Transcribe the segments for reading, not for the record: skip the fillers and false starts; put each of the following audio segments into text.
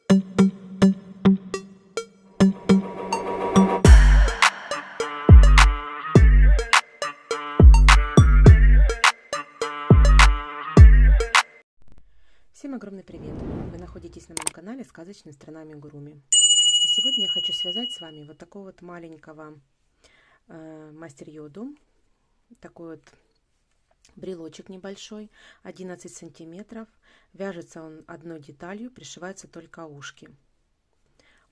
Всем огромный привет! Вы находитесь на моем канале «Сказочная страна амигуруми». И сегодня я хочу связать с вами вот такого вот маленького мастер йоду. Такой вот брелочек небольшой, 11 сантиметров. Вяжется он одной деталью, пришиваются только ушки.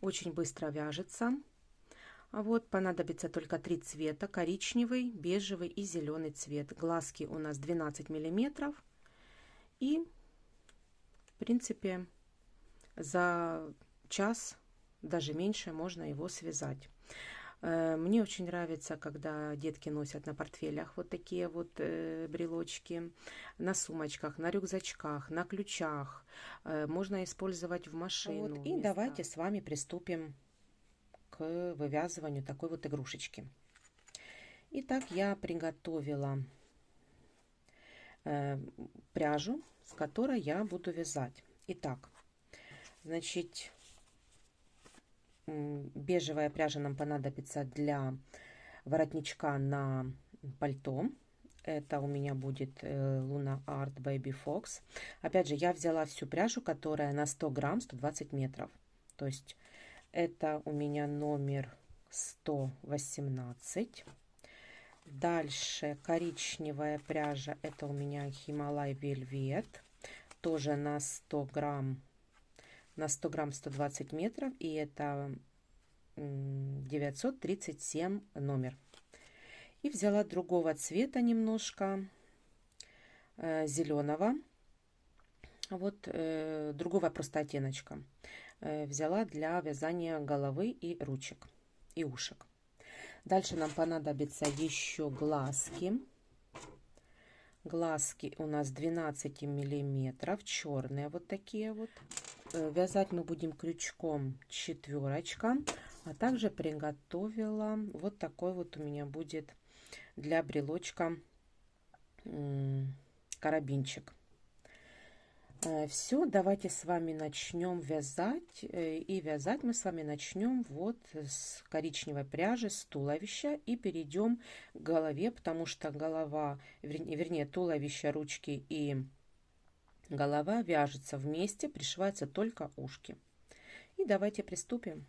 Очень быстро вяжется. А вот понадобится только 3 цвета: коричневый, бежевый и зеленый цвет. Глазки у нас 12 миллиметров. И в принципе за час, даже меньше, можно его связать. Мне очень нравится, когда детки носят на портфелях вот такие вот брелочки, на сумочках, на рюкзачках, на ключах. Можно использовать в машину. Вот. И давайте с вами приступим к вывязыванию такой вот игрушечки. Итак, я приготовила пряжу, с которой я буду вязать. Итак, значит, бежевая пряжа нам понадобится для воротничка на пальто. Это у меня будет Luna Art Baby Fox. Опять же, я взяла всю пряжу, которая на 100 грамм, 120 метров. То есть это у меня номер 118. Дальше коричневая пряжа, это у меня Himalaya Velvet, тоже на 100 грамм 120 метров, и это 937 номер. И взяла другого цвета немножко, зеленого, вот другого просто оттеночка. Взяла для вязания головы и ручек и ушек. Дальше нам понадобится еще глазки. Глазки у нас 12 миллиметров, черные вот такие вот. Вязать мы будем крючком 4, а также приготовила вот такой вот у меня будет для брелочка карабинчик. Все, давайте с вами начнем вязать. И вязать мы с вами начнем вот с коричневой пряжи, с туловища, и перейдем к голове, потому что голова, вернее туловище, ручки и голова вяжется вместе, пришиваются только ушки. И давайте приступим.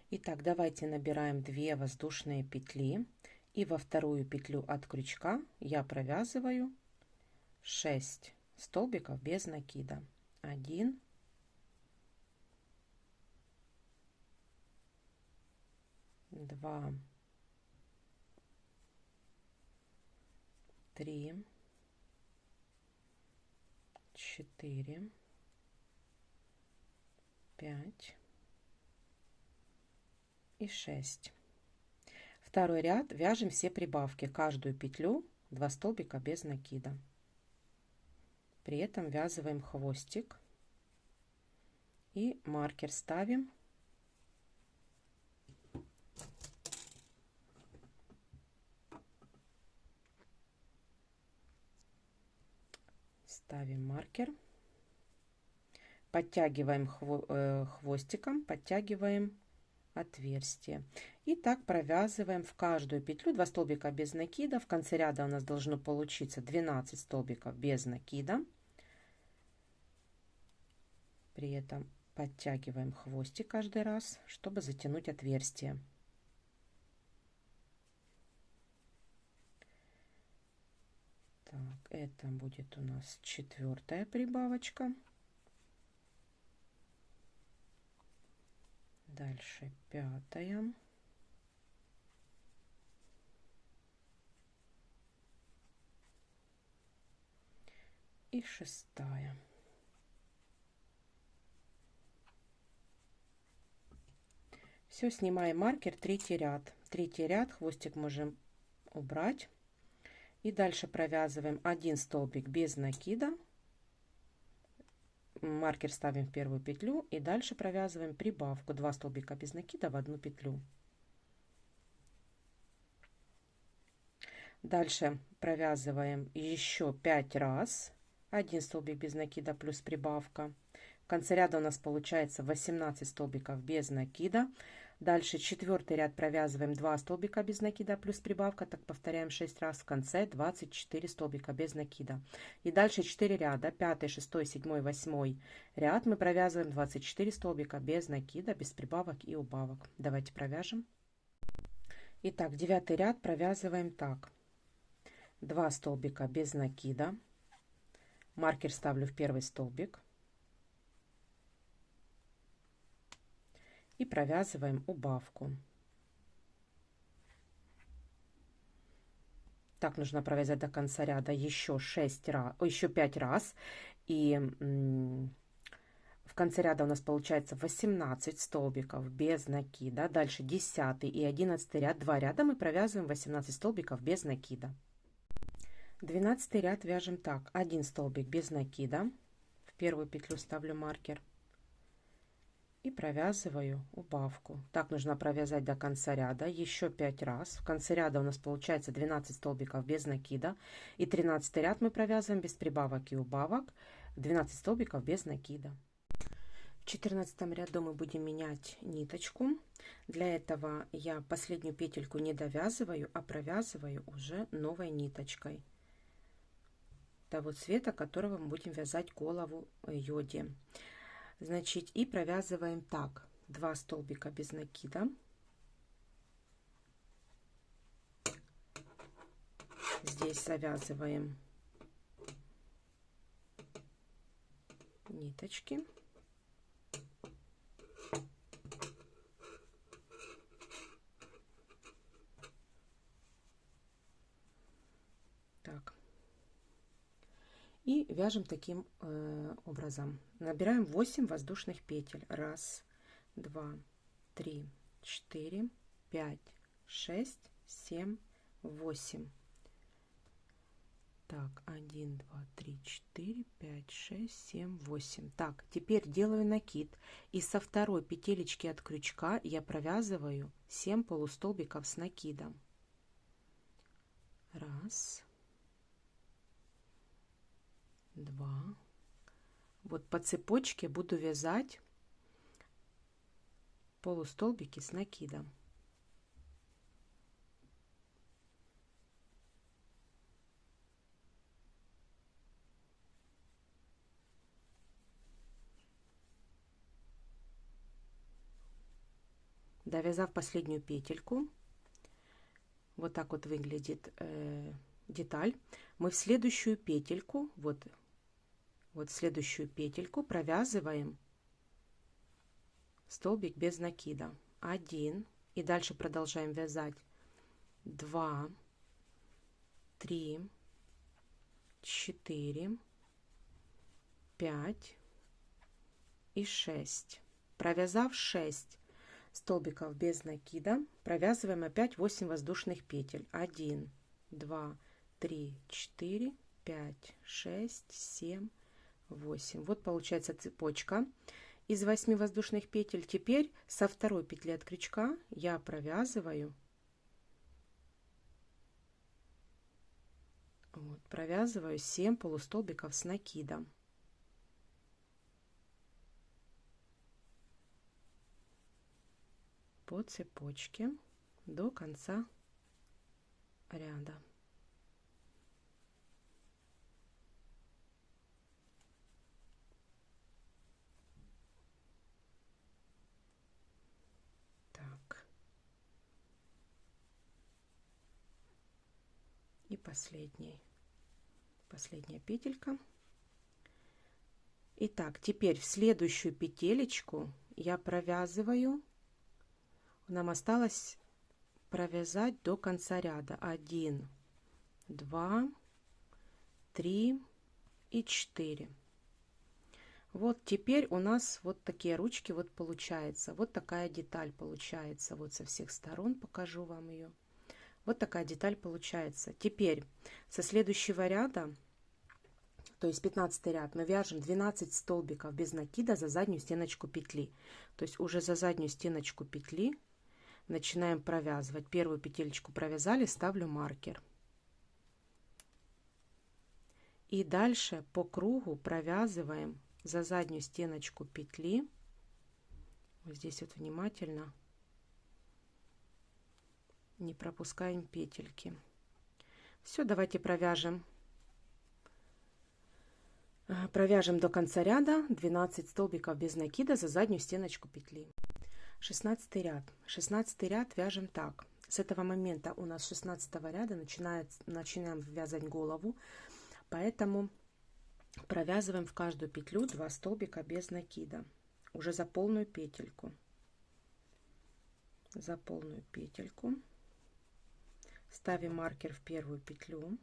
Итак, давайте набираем 2 воздушные петли. И во вторую петлю от крючка я провязываю 6 столбиков без накида. 1, 2, 3, 4, 5 и 6. Второй ряд вяжем все прибавки, каждую петлю 2 столбика без накида. При этом ввязываем хвостик и маркер ставим. Ставим маркер, подтягиваем хвостиком, подтягиваем отверстие. И так провязываем в каждую петлю 2 столбика без накида. В конце ряда у нас должно получиться 12 столбиков без накида. При этом подтягиваем хвостик каждый раз, чтобы затянуть отверстие. Так, это будет у нас 4-я прибавочка. Дальше 5-я. И 6-я. Все, снимаем маркер, 3-й ряд. 3-й ряд, хвостик можем убрать. И дальше провязываем 1 столбик без накида. Маркер ставим в первую петлю и дальше провязываем прибавку 2 столбика без накида в одну петлю. Дальше провязываем еще 5 раз 1 столбик без накида плюс прибавка. В конце ряда у нас получается 18 столбиков без накида. Дальше 4-й ряд провязываем 2 столбика без накида плюс прибавка. Так повторяем 6 раз. В конце 24 столбика без накида. И дальше 4 ряда. 5, 6, 7, 8 ряд мы провязываем 24 столбика без накида, без прибавок и убавок. Давайте провяжем. Итак, 9-й ряд провязываем так. 2 столбика без накида. Маркер ставлю в первый столбик. И провязываем убавку. Так нужно провязать до конца ряда еще 5 раз. И в конце ряда у нас получается 18 столбиков без накида. Дальше 10 и 11 ряд. 2 ряда мы провязываем 18 столбиков без накида. 12 ряд вяжем так. 1 столбик без накида. В первую петлю ставлю маркер. И провязываю убавку. Так нужно провязать до конца ряда еще 5 раз. В конце ряда у нас получается 12 столбиков без накида. И 13 ряд мы провязываем без прибавок и убавок. 12 столбиков без накида. В 14 ряду мы будем менять ниточку. Для этого я последнюю петельку не довязываю, а провязываю уже новой ниточкой того цвета, которого мы будем вязать голову йоде. Значит, и провязываем так. 2 столбика без накида. Здесь завязываем ниточки. Так. И вяжем таким образом. Набираем 8 воздушных петель. 1, 2, 3, 4, 5, 6, 7, 8. Так, 1, 2, 3, 4, 5, 6, 7, 8. Так, теперь делаю накид. И со второй петелечки от крючка я провязываю 7 полустолбиков с накидом. 1, 2. Вот по цепочке буду вязать полустолбики с накидом. Довязав последнюю петельку, вот так вот выглядит деталь, мы в следующую петельку, вот следующую петельку провязываем столбик без накида. 1, и дальше продолжаем вязать 2, 3, 4, 5 и 6. Провязав 6 столбиков без накида, провязываем опять 8 воздушных петель. 1, 2, 3, 4, 5, 6, 7, 8. Вот получается цепочка из 8 воздушных петель. Теперь со второй петли от крючка я провязываю провязываю 7 полустолбиков с накидом. По цепочке до конца ряда. Так. И последняя петелька. Итак, теперь в следующую петелечку я провязываю. Нам осталось провязать до конца ряда 1, 2, 3 и 4. Вот теперь у нас вот такие ручки вот получается. Вот такая деталь получается. Вот со всех сторон покажу вам ее. Вот такая деталь получается. Теперь со следующего ряда, то есть 15 ряд, мы вяжем 12 столбиков без накида за заднюю стеночку петли. То есть уже за заднюю стеночку петли начинаем провязывать. Первую петелечку провязали, ставлю маркер. И дальше по кругу провязываем за заднюю стеночку петли. Вот здесь вот внимательно не пропускаем петельки. Все, давайте провяжем. Провяжем до конца ряда 12 столбиков без накида за заднюю стеночку петли. 16 ряд. 16 ряд вяжем так. С этого момента у нас 16 ряда начинаем вязать голову, поэтому провязываем в каждую петлю 2 столбика без накида, уже за полную петельку. За полную петельку ставим маркер в первую петлю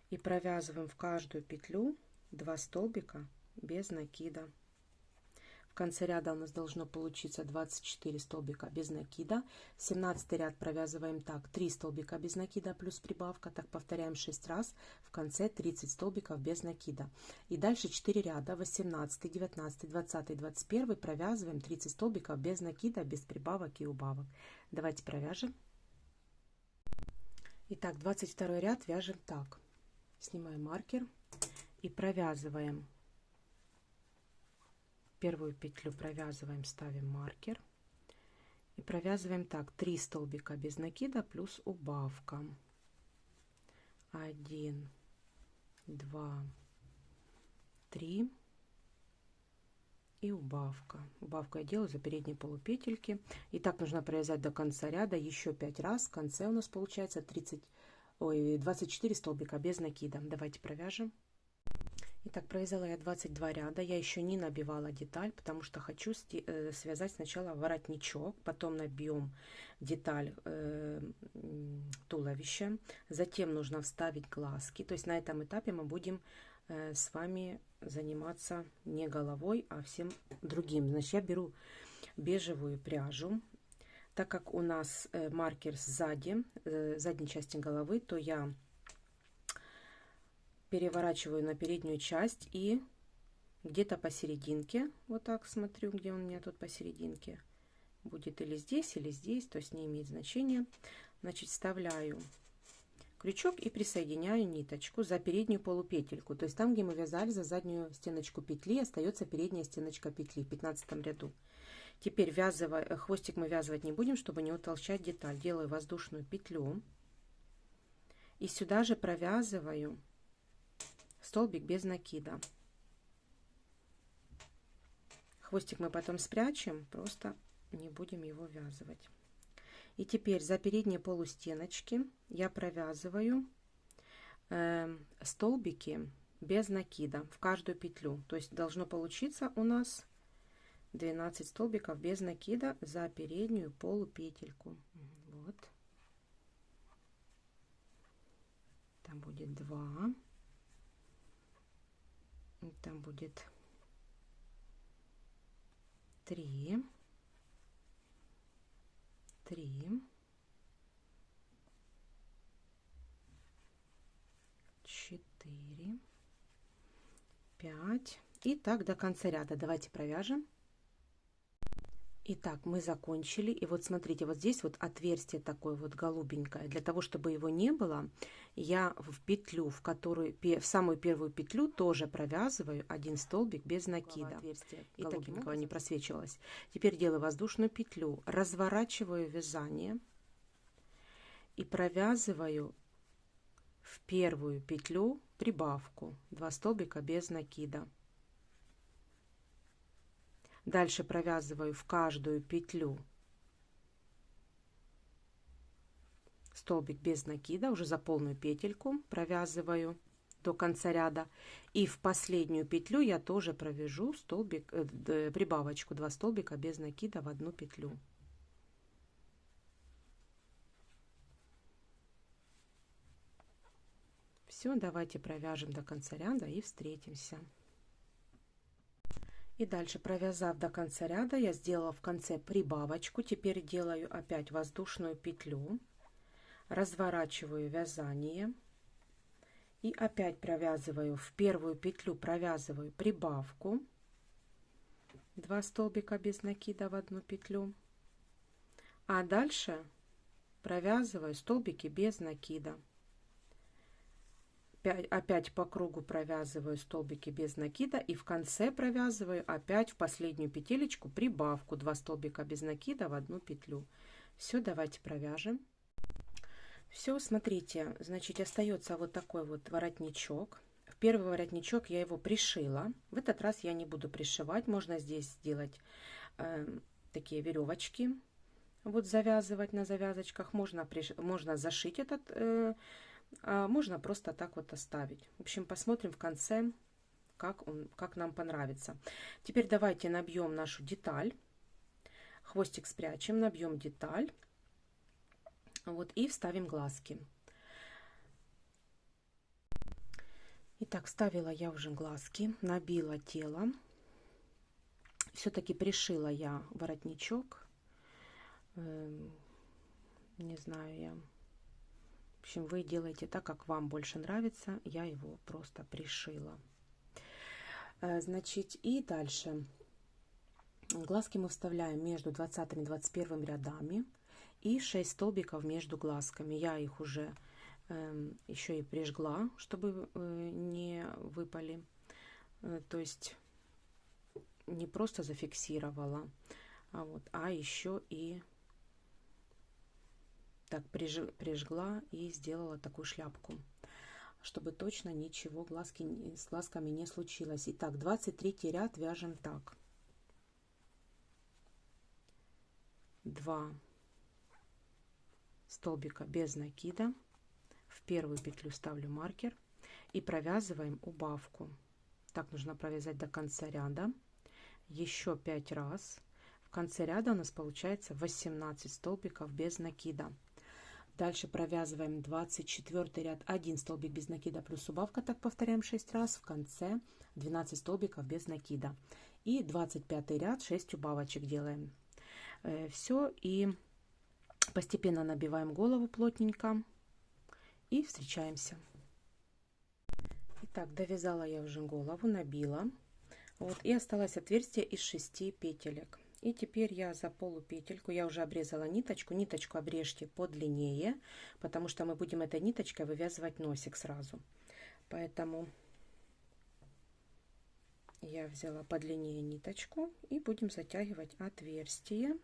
и провязываем в каждую петлю 2 столбика без накида. В конце ряда у нас должно получиться 24 столбика без накида. 17 ряд провязываем так: 3 столбика без накида плюс прибавка, так повторяем 6 раз, в конце 30 столбиков без накида. И дальше 4 ряда: 18, 19, 20, 21 провязываем 30 столбиков без накида, без прибавок и убавок. Давайте провяжем. Итак, 22 ряд вяжем так. Снимаем маркер и провязываем первую петлю, провязываем, ставим маркер и провязываем так: 3 столбика без накида плюс убавка. 1, 2, 3 и убавка. Убавку я делаю за передние полупетельки. И так нужно провязать до конца ряда еще 5 раз. В конце у нас получается 24 столбика без накида. Давайте провяжем. Итак, провязала я 22 ряда. Я еще не набивала деталь, потому что хочу связать сначала воротничок, потом набьем деталь туловища, затем нужно вставить глазки. То есть на этом этапе мы будем с вами заниматься не головой, а всем другим. Значит, я беру бежевую пряжу. Так как у нас маркер сзади, задней части головы, то я переворачиваю на переднюю часть и где-то посерединке, вот так смотрю, где он у меня тут посерединке, будет или здесь, то есть не имеет значения. Значит, вставляю крючок и присоединяю ниточку за переднюю полупетельку, то есть там, где мы вязали за заднюю стеночку петли, остается передняя стеночка петли в 15 ряду. Теперь хвостик мы вязывать не будем, чтобы не утолщать деталь. Делаю воздушную петлю и сюда же провязываю столбик без накида. Хвостик мы потом спрячем, просто не будем его вязывать. И теперь за передние полустеночки я провязываю столбики без накида в каждую петлю. То есть должно получиться у нас 12 столбиков без накида за переднюю полупетельку. Вот. Там будет 2. Там будет 3, 4, 5 и так до конца ряда. Давайте провяжем. Итак, мы закончили. И вот смотрите, вот здесь вот отверстие такое вот голубенькое. Для того, чтобы его не было, я в петлю, в самую первую петлю тоже провязываю 1 столбик без накида. И таким образом не просвечивалось. Теперь делаю воздушную петлю, разворачиваю вязание и провязываю в первую петлю прибавку 2 столбика без накида. Дальше провязываю в каждую петлю столбик без накида, уже за полную петельку провязываю до конца ряда. И в последнюю петлю я тоже провяжу прибавочку 2 столбика без накида в одну петлю. Все, давайте провяжем до конца ряда и встретимся. И дальше, провязав до конца ряда, я сделала в конце прибавочку. Теперь делаю опять воздушную петлю, разворачиваю вязание и опять провязываю в первую петлю, провязываю прибавку 2 столбика без накида в одну петлю, а дальше провязываю столбики без накида. опять по кругу провязываю столбики без накида и в конце провязываю опять в последнюю петелечку прибавку 2 столбика без накида в одну петлю. Все, давайте провяжем. Все, смотрите, значит, остается вот такой вот воротничок. В первый воротничок я его пришила. В этот раз я не буду пришивать. Можно здесь сделать такие веревочки, вот завязывать на завязочках. Можно зашить этот, а можно просто так вот оставить. В общем, посмотрим в конце, как нам понравится. Теперь давайте набьем нашу деталь. Хвостик спрячем, набьем деталь. Вот, и вставим глазки. Итак, вставила я уже глазки, набила тело. Все-таки пришила я воротничок. Не знаю я. В общем, вы делаете так, как вам больше нравится. Я его просто пришила. Значит, и дальше. Глазки мы вставляем между 20 и 21 рядами. И 6 столбиков между глазками. Я их уже еще и прижгла, чтобы не выпали. То есть не просто зафиксировала, а еще и так прижгла и сделала такую шляпку, чтобы точно ничего с глазками не случилось. Итак, 23 ряд вяжем так. 2 столбика без накида, в первую петлю ставлю маркер и провязываем убавку. Так нужно провязать до конца ряда, еще 5 раз. В конце ряда у нас получается 18 столбиков без накида. Дальше провязываем 24 ряд, 1 столбик без накида плюс убавка, так повторяем 6 раз. В конце 12 столбиков без накида. И 25 ряд, 6 убавочек делаем. Все, и постепенно набиваем голову плотненько и встречаемся. Итак, довязала я уже голову, набила. Вот, и осталось отверстие из 6 петелек. И теперь я за полупетельку, я уже обрезала ниточку. Ниточку обрежьте подлиннее, потому что мы будем этой ниточкой вывязывать носик сразу. Поэтому я взяла подлиннее ниточку и будем затягивать отверстие.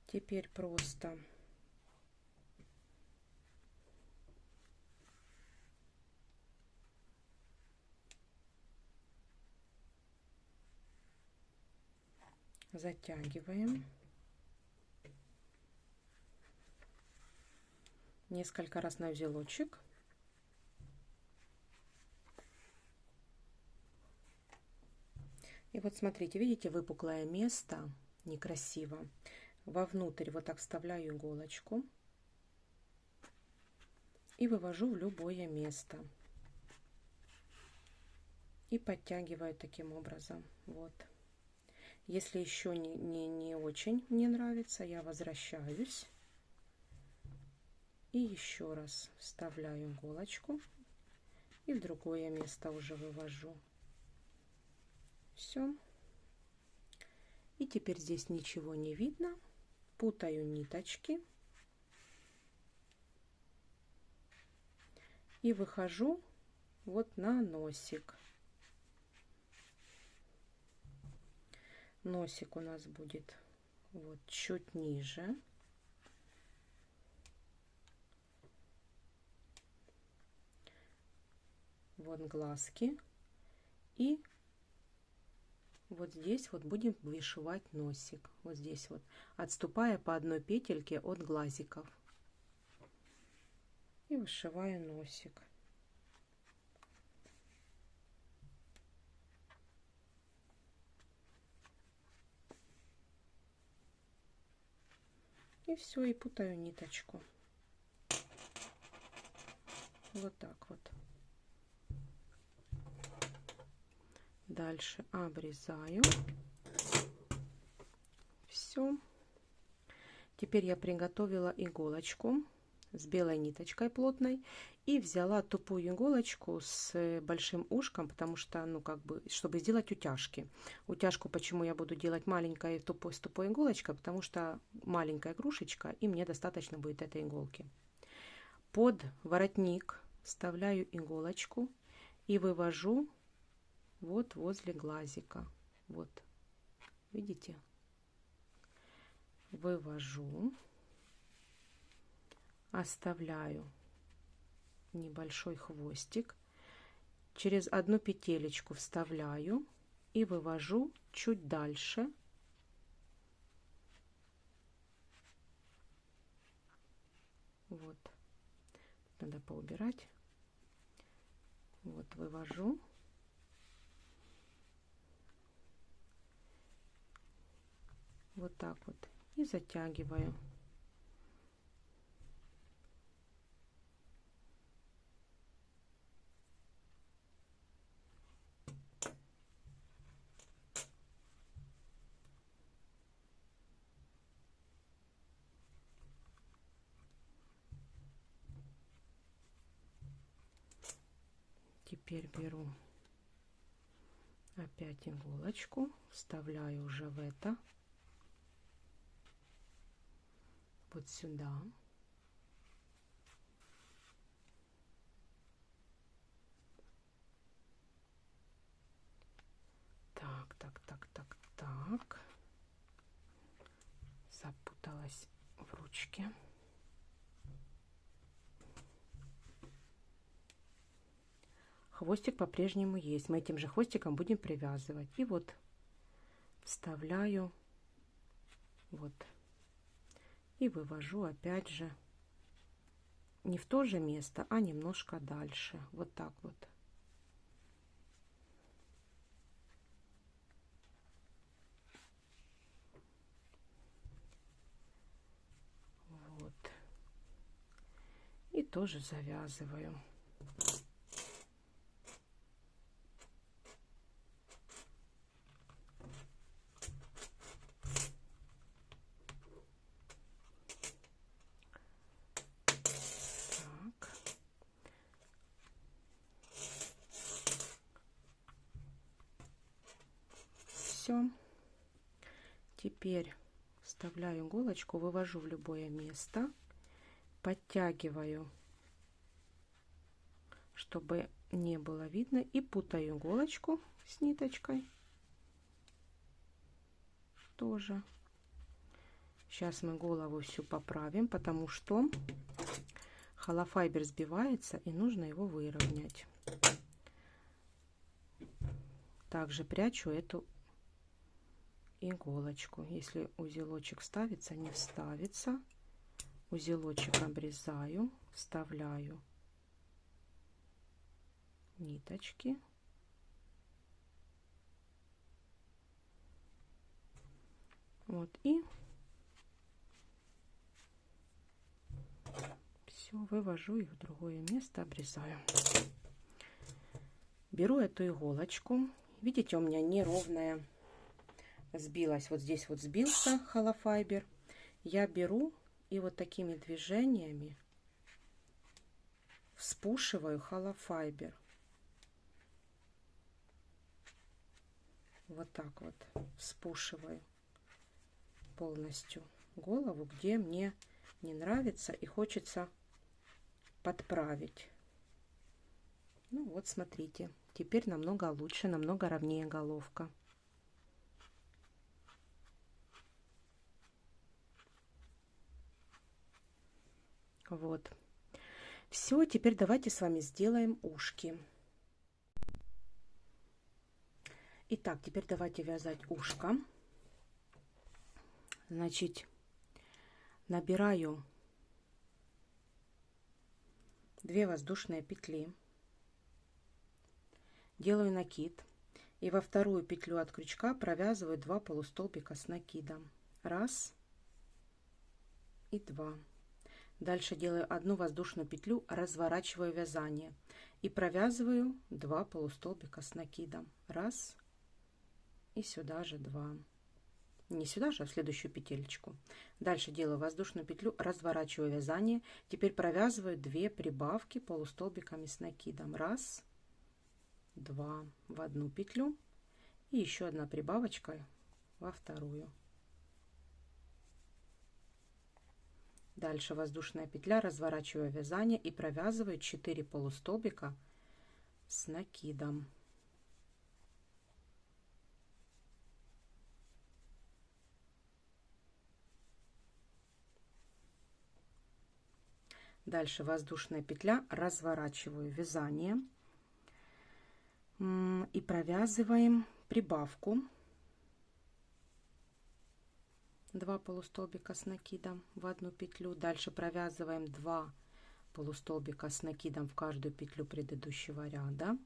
Теперь просто затягиваем. Несколько раз на узелочек. И вот смотрите, видите, выпуклое место, некрасиво. Вовнутрь вот так вставляю иголочку и вывожу в любое место. И подтягиваю таким образом. Вот. Если еще не очень мне нравится, я возвращаюсь. И еще раз вставляю иголочку и в другое место уже вывожу. Все. И теперь здесь ничего не видно. Путаю ниточки. И выхожу вот на носик. Носик у нас будет вот чуть ниже. Вот глазки. И вот здесь вот будем вышивать носик. Вот здесь вот, отступая по одной петельке от глазиков. И вышиваю носик. И все, и путаю ниточку. Вот так вот. Дальше обрезаю. Все. Теперь я приготовила иголочку с белой ниточкой плотной и взяла тупую иголочку с большим ушком, потому что, ну, как бы, чтобы сделать утяжки. Утяжку почему я буду делать маленькой с тупой иголочкой, потому что маленькая игрушечка, и мне достаточно будет этой иголки. под воротник вставляю иголочку и вывожу вот возле глазика. Вот, видите? Вывожу, оставляю небольшой хвостик, через одну петелечку вставляю и вывожу чуть дальше. Вот, надо поубирать. Вот, вывожу. Вот так вот. И затягиваю. Теперь беру опять иголочку, вставляю уже в это, вот сюда. Так. Запуталась в ручке. Хвостик по-прежнему есть. Мы этим же хвостиком будем привязывать. И вот вставляю вот и вывожу опять же не в то же место, а немножко дальше. Вот так вот. Вот. И тоже завязываю. Все. Теперь вставляю иголочку, вывожу в любое место, подтягиваю, чтобы не было видно, и путаю иголочку с ниточкой тоже. Сейчас мы голову всю поправим, потому что холофайбер сбивается и нужно его выровнять. Также прячу эту иголочку. Если узелочек вставится, не вставится. Узелочек обрезаю, вставляю ниточки. Вот, и все, вывожу их в другое место, обрезаю. Беру эту иголочку. Видите, у меня неровная, сбилась. Вот здесь вот сбился холофайбер. Я беру и вот такими движениями вспушиваю холофайбер. Вот так вот вспушиваю полностью голову, где мне не нравится и хочется подправить. Ну вот, смотрите, теперь намного лучше, намного ровнее головка. Вот. Все, теперь давайте с вами сделаем ушки. Итак, теперь давайте вязать ушко. Значит, набираю 2 воздушные петли, делаю накид и во вторую петлю от крючка провязываю 2 полустолбика с накидом. 1 и 2. Дальше делаю 1 воздушную петлю, разворачиваю вязание и провязываю 2 полустолбика с накидом. 1 и сюда же 2. Не сюда же, а в следующую петелечку. Дальше делаю воздушную петлю, разворачиваю вязание. Теперь провязываю 2 прибавки полустолбиками с накидом. 1, 2 в одну петлю и еще 1 прибавочка во вторую. Дальше воздушная петля, разворачиваю вязание и провязываю 4 полустолбика с накидом. Дальше воздушная петля, разворачиваю вязание и провязываем прибавку. 2 полустолбика с накидом в одну петлю. Дальше провязываем 2 полустолбика с накидом в каждую петлю предыдущего ряда.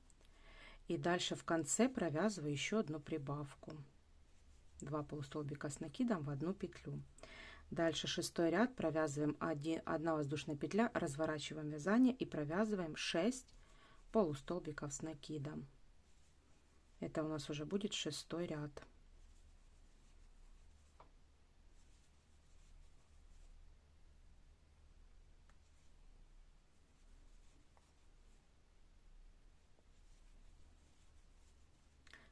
И дальше в конце провязываю еще одну прибавку. 2 полустолбика с накидом в одну петлю. Дальше 6-й ряд, провязываем 1 воздушная петля, разворачиваем вязание и провязываем 6 полустолбиков с накидом. Это у нас уже будет 6-й ряд.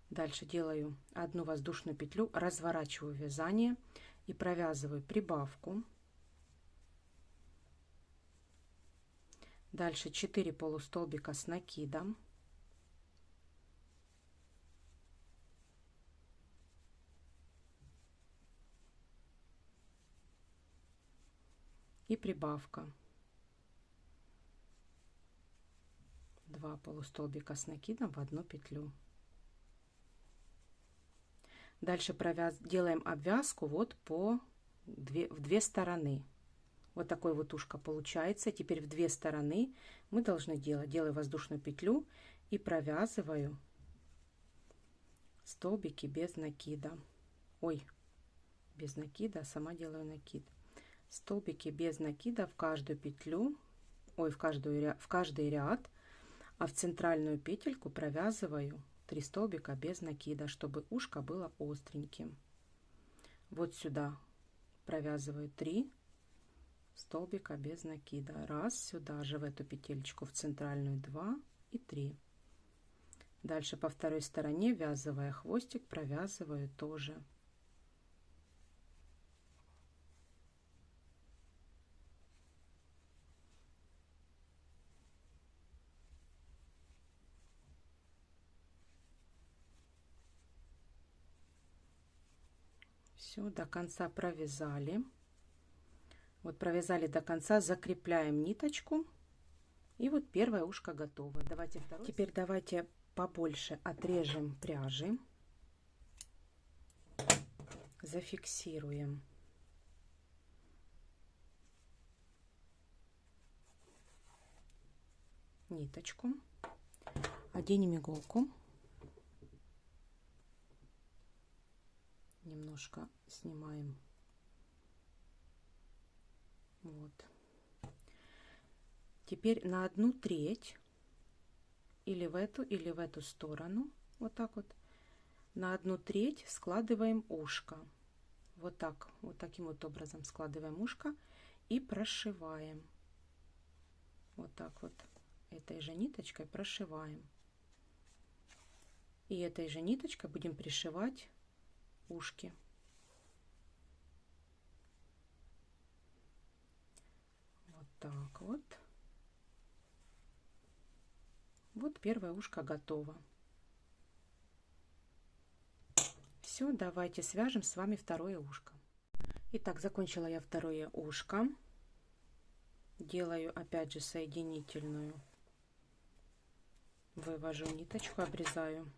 Дальше делаю 1 воздушную петлю, разворачиваю вязание и провязываю прибавку. Дальше 4 полустолбика с накидом. И прибавка. 2 полустолбика с накидом в одну петлю. Дальше делаем обвязку вот в две стороны. Вот такой вот ушко получается. Теперь в 2 стороны мы должны делаю воздушную петлю и провязываю столбики без накида. Ой, без накида, сама делаю накид. Столбики без накида в каждую петлю, в каждый ряд, а в центральную петельку провязываю 3 столбика без накида, чтобы ушко было остреньким. Вот сюда провязываю 3 столбика без накида. 1, сюда же в эту петельку в центральную 2 и 3. Дальше по второй стороне, ввязывая хвостик, провязываю тоже. Все, до конца провязали. Вот провязали до конца, закрепляем ниточку. И вот первое ушко готово. Давайте второе. Теперь давайте побольше отрежем пряжи. Зафиксируем. Ниточку. Оденем иголку. Немножко снимаем. Вот. Теперь на 1/3 или в эту сторону, вот так вот, на 1/3 складываем ушко. Вот так, вот таким вот образом складываем ушко и прошиваем. Вот так вот этой же ниточкой прошиваем. И этой же ниточкой будем пришивать ушки. Вот так вот. Вот первое ушко готово. Все, давайте свяжем с вами второе ушко. Итак, закончила я второе ушко. Делаю опять же соединительную. Вывожу ниточку, обрезаю.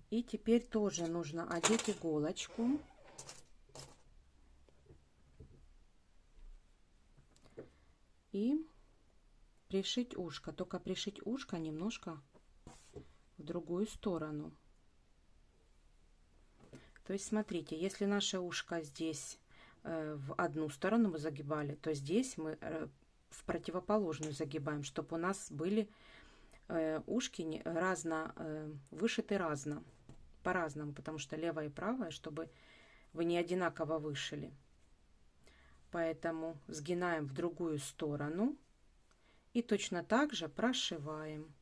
И теперь тоже нужно одеть иголочку. И пришить ушко. Только пришить ушко немножко в другую сторону. То есть смотрите, если наше ушко здесь в одну сторону мы загибали, то здесь мы в противоположную загибаем, чтобы у нас были ушки вышиты разно, по-разному, потому что левое и правое, чтобы вы не одинаково вышили. Поэтому сгинаем в другую сторону и точно так же прошиваем.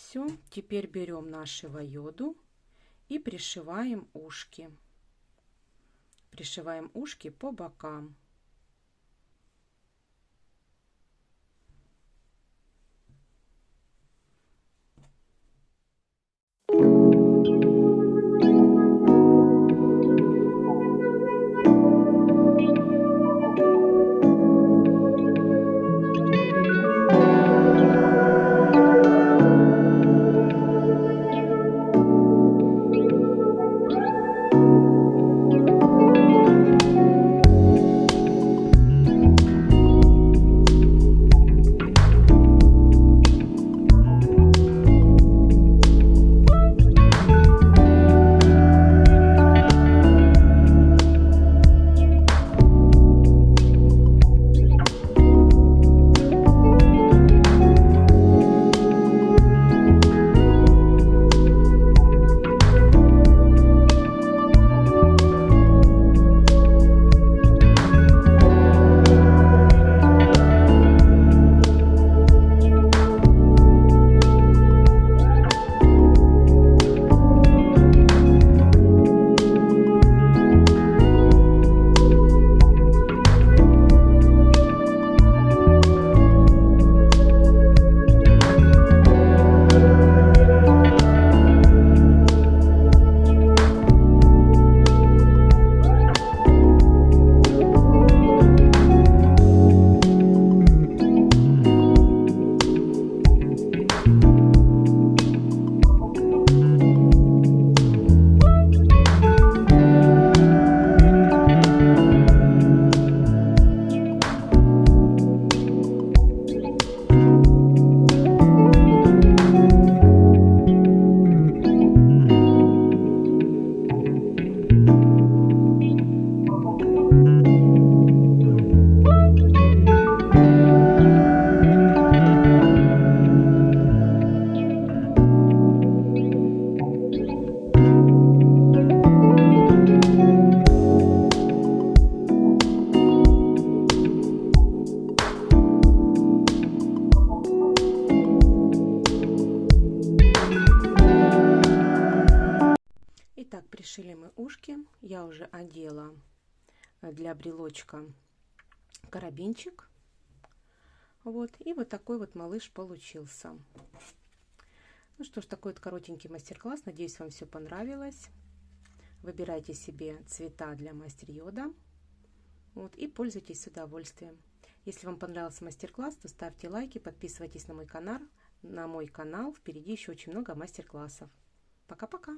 Все, теперь берем нашего йоду и пришиваем ушки. Пришиваем ушки по бокам. Итак, пришили мы ушки. Я уже одела для брелочка карабинчик. Вот. И вот такой вот малыш получился. Ну что ж, такой вот коротенький мастер-класс. Надеюсь, вам все понравилось. Выбирайте себе цвета для Мастер Йода. Вот, и пользуйтесь с удовольствием. Если вам понравился мастер-класс, то ставьте лайки, подписывайтесь на мой канал. Впереди еще очень много мастер-классов. Пока-пока!